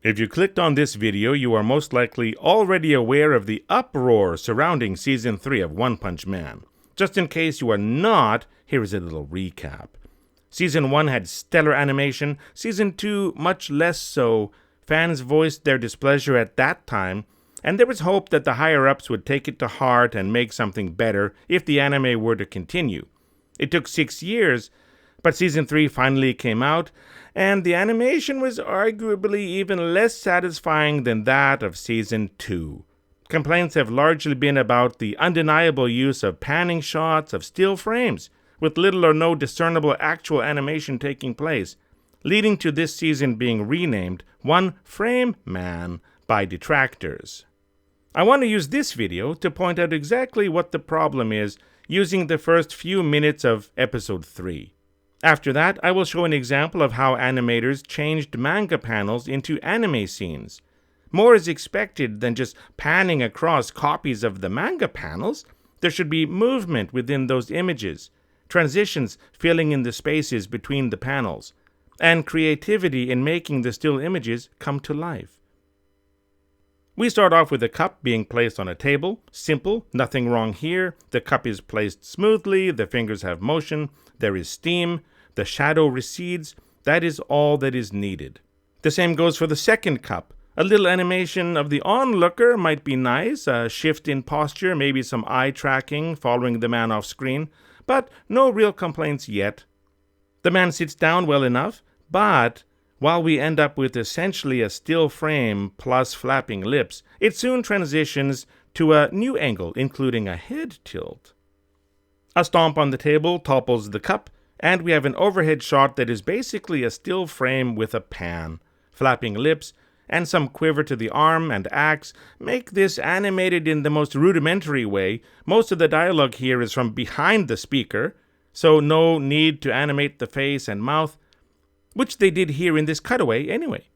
If you clicked on this video, you are most likely already aware of the uproar surrounding Season 3 of One Punch Man. Just in case you are not, here is a little recap. Season 1 had stellar animation, Season 2 much less so. Fans voiced their displeasure at that time, and there was hope that the higher-ups would take it to heart and make something better if the anime were to continue. It took 6 years, but Season 3 finally came out, and the animation was arguably even less satisfying than that of Season 2. Complaints have largely been about the undeniable use of panning shots of still frames, with little or no discernible actual animation taking place, leading to this season being renamed One Frame Man by detractors. I want to use this video to point out exactly what the problem is using the first few minutes of Episode 3. After that, I will show an example of how animators changed manga panels into anime scenes. More is expected than just panning across copies of the manga panels. There should be movement within those images, transitions filling in the spaces between the panels, and creativity in making the still images come to life. We start off with a cup being placed on a table. Simple, nothing wrong here. The cup is placed smoothly, the fingers have motion, there is steam, the shadow recedes. That is all that is needed. The same goes for the second cup. A little animation of the onlooker might be nice, a shift in posture, maybe some eye tracking following the man off screen, but no real complaints yet. The man sits down well enough, but while we end up with essentially a still frame plus flapping lips, it soon transitions to a new angle, including a head tilt. A stomp on the table topples the cup, and we have an overhead shot that is basically a still frame with a pan. Flapping lips and some quiver to the arm and axe make this animated in the most rudimentary way. Most of the dialogue here is from behind the speaker, so no need to animate the face and mouth, which they did here in this cutaway anyway.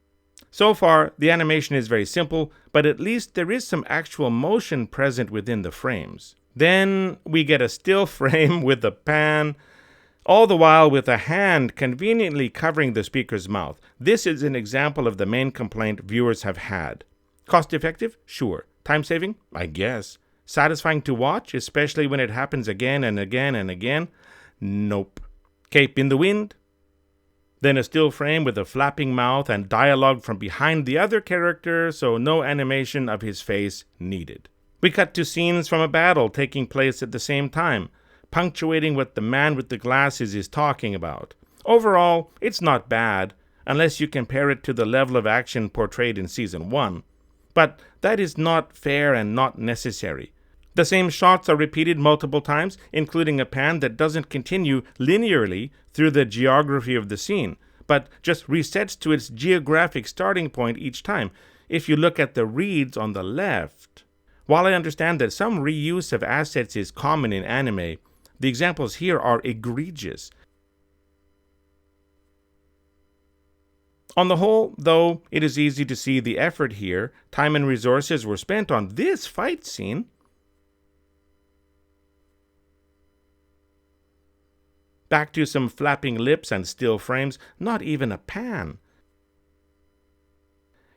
So far, the animation is very simple, but at least there is some actual motion present within the frames. Then we get a still frame with a pan, all the while with a hand conveniently covering the speaker's mouth. This is an example of the main complaint viewers have had. Cost effective? Sure. Time saving? I guess. Satisfying to watch, especially when it happens again and again and again? Nope. Cape in the wind? Then a still frame with a flapping mouth and dialogue from behind the other character, so no animation of his face needed. We cut to scenes from a battle taking place at the same time, punctuating what the man with the glasses is talking about. Overall, it's not bad, unless you compare it to the level of action portrayed in Season 1. But that is not fair and not necessary. The same shots are repeated multiple times, including a pan that doesn't continue linearly through the geography of the scene, but just resets to its geographic starting point each time, if you look at the reads on the left. While I understand that some reuse of assets is common in anime, the examples here are egregious. On the whole, though, it is easy to see the effort here. Time and resources were spent on this fight scene. Back to some flapping lips and still frames, not even a pan.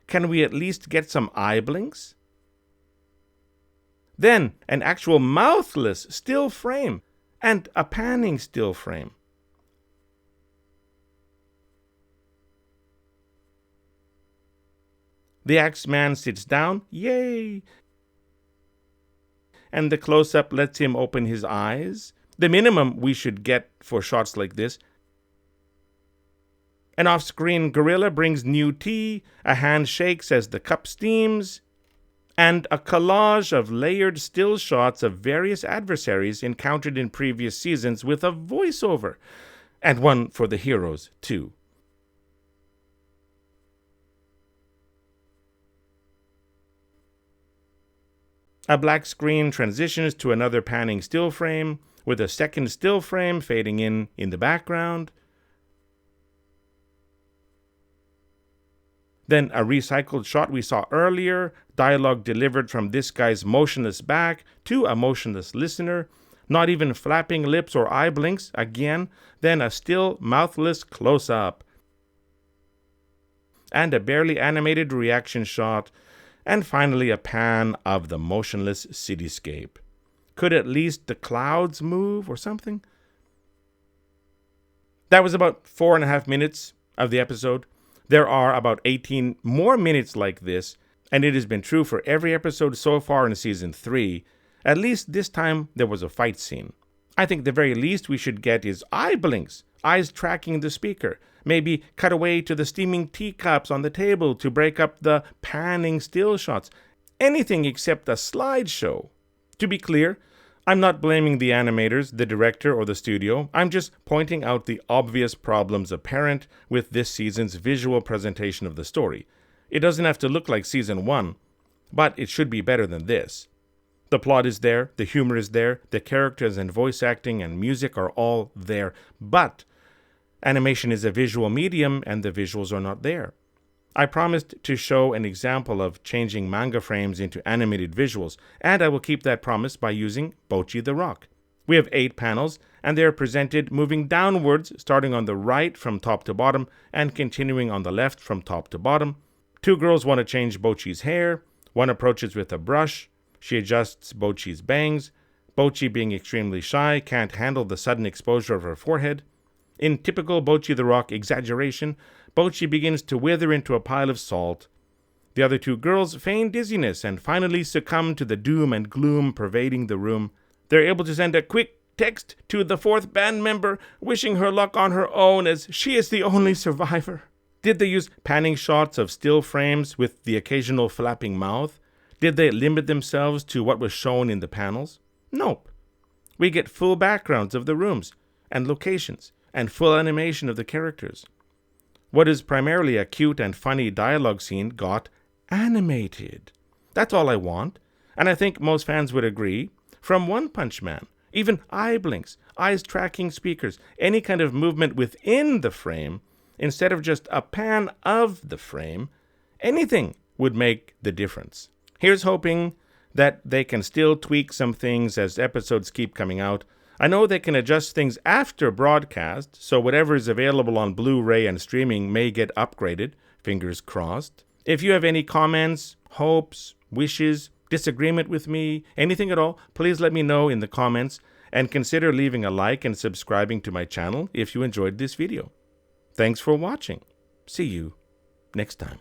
Can we at least get some eye blinks? Then an actual mouthless still frame. And a panning still frame. The Axeman sits down, yay! And the close-up lets him open his eyes. The minimum we should get for shots like this. An off-screen gorilla brings new tea, a hand shakes as the cup steams, and a collage of layered still shots of various adversaries encountered in previous seasons with a voiceover, and one for the heroes, too. A black screen transitions to another panning still frame, with a second still frame fading in the background. Then a recycled shot we saw earlier, dialogue delivered from this guy's motionless back to a motionless listener, not even flapping lips or eye blinks, again, then a still mouthless close-up. and a barely animated reaction shot, and finally a pan of the motionless cityscape. Could at least the clouds move or something? That was about 4.5 minutes of the episode. There are about 18 more minutes like this, and it has been true for every episode so far in season 3. At least this time there was a fight scene. I think the very least we should get is eye blinks, eyes tracking the speaker. Maybe cut away to the steaming teacups on the table to break up the panning still shots. Anything except a slideshow. To be clear, I'm not blaming the animators, the director, or the studio. I'm just pointing out the obvious problems apparent with this season's visual presentation of the story. It doesn't have to look like season 1, but it should be better than this. The plot is there, the humor is there, the characters and voice acting and music are all there, but animation is a visual medium and the visuals are not there. I promised to show an example of changing manga frames into animated visuals, and I will keep that promise by using Bocchi the Rock. We have 8 panels, and they are presented moving downwards, starting on the right from top to bottom, and continuing on the left from top to bottom. 2 girls want to change Bocchi's hair. One approaches with a brush. She adjusts Bocchi's bangs. Bocchi, being extremely shy, can't handle the sudden exposure of her forehead. In typical Bocchi the Rock exaggeration, Bocchi begins to wither into a pile of salt. The other 2 girls feign dizziness and finally succumb to the doom and gloom pervading the room. They're able to send a quick text to the 4th band member, wishing her luck on her own as she is the only survivor. Did they use panning shots of still frames with the occasional flapping mouth? Did they limit themselves to what was shown in the panels? Nope. We get full backgrounds of the rooms and locations and full animation of the characters. What is primarily a cute and funny dialogue scene got animated. That's all I want, and I think most fans would agree. From One Punch Man, even eye blinks, eyes tracking speakers, any kind of movement within the frame, instead of just a pan of the frame, anything would make the difference. Here's hoping that they can still tweak some things as episodes keep coming out. I know they can adjust things after broadcast, so whatever is available on Blu-ray and streaming may get upgraded, fingers crossed. If you have any comments, hopes, wishes, disagreement with me, anything at all, please let me know in the comments, and consider leaving a like and subscribing to my channel if you enjoyed this video. Thanks for watching. See you next time.